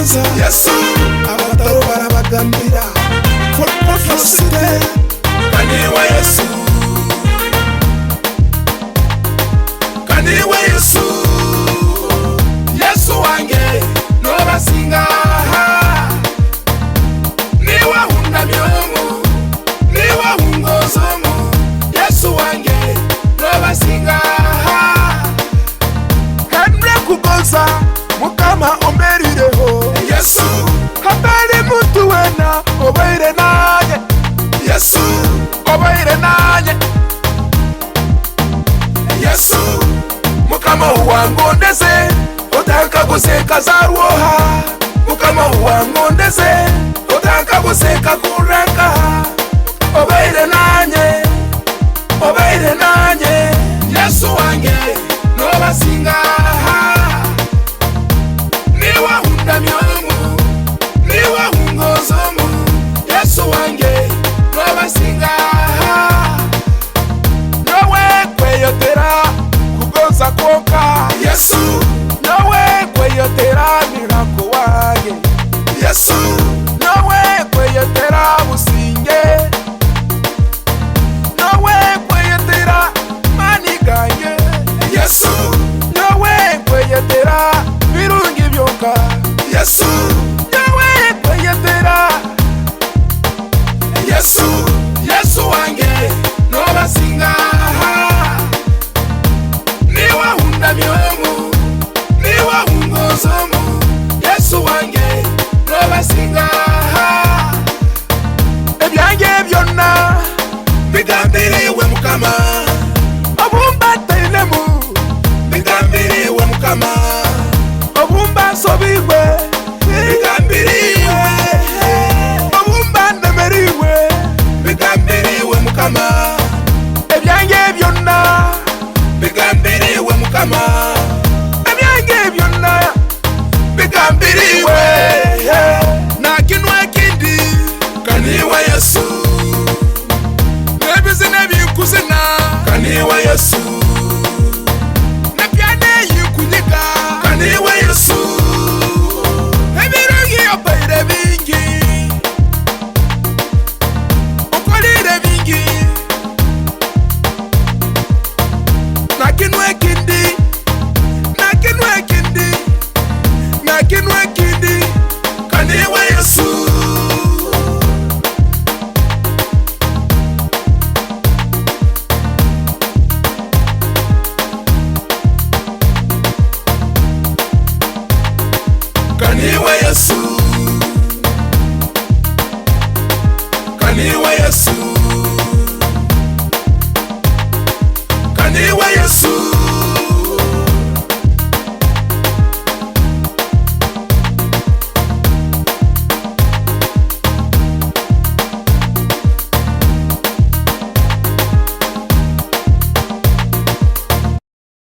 Kugonza, Yesu, Abataroho Barabagambira, Forcite, kaniwe Yesu, kaniwe Yesu, Yesu wange Nobasinga, niwe hunda myomu, niwe hungozomu, Yesu wange Nobasinga. Kugonza, Mukama omberireho Yesu, hatari muntu wena obaire nanye, Yesu, obaire nanye, Yesu, Mukama wangondeze otanka guseka zarwoha, Mukama wangondeze otanka guseka kureka, obaire nanye, obaire nanye, Yesu wange Nobasinga, niwe hunda myomu, niwe hungozomu, Yesu wange Nobasinga. nawe kweyotera Kugonza kwonka, Yesu, nawe kweyotera mirako wange, Yesu, nawe kweyotera businge, nawe kweyotera maniganye, Yesu, nawe kweyotera birungi byonka, Yesu, nawe kweyotera Yesu, Yesu wange Nobasinga, niwe hunda myomu, niwe hungozomu, Yesu wange Nobasinga. ebyange byonna Bigambiriwe Mukama, obumbattainemu, bigambiriwe Mukama, obumbansobirwe, bigambiriwe, obumbandemeribwe, bigambiriwe Mukama, ebyange byonna, bigambiriwe Mukama, ebyange byonna bigambiriwe. Nakinwa kindi kaniwe Yesu, ebizina ebinkuzina kaniwe Yesu, nabyane yikunyiga kaniwe Yesu, ebirungi obaire bingi, okolire bingi, nakinwa ekindi, nakinwa ekindi, nakinwa ekindi, kaniwe Yesu, kaniwe Yesu, kaniwe Yesu, kaniwe Yesu.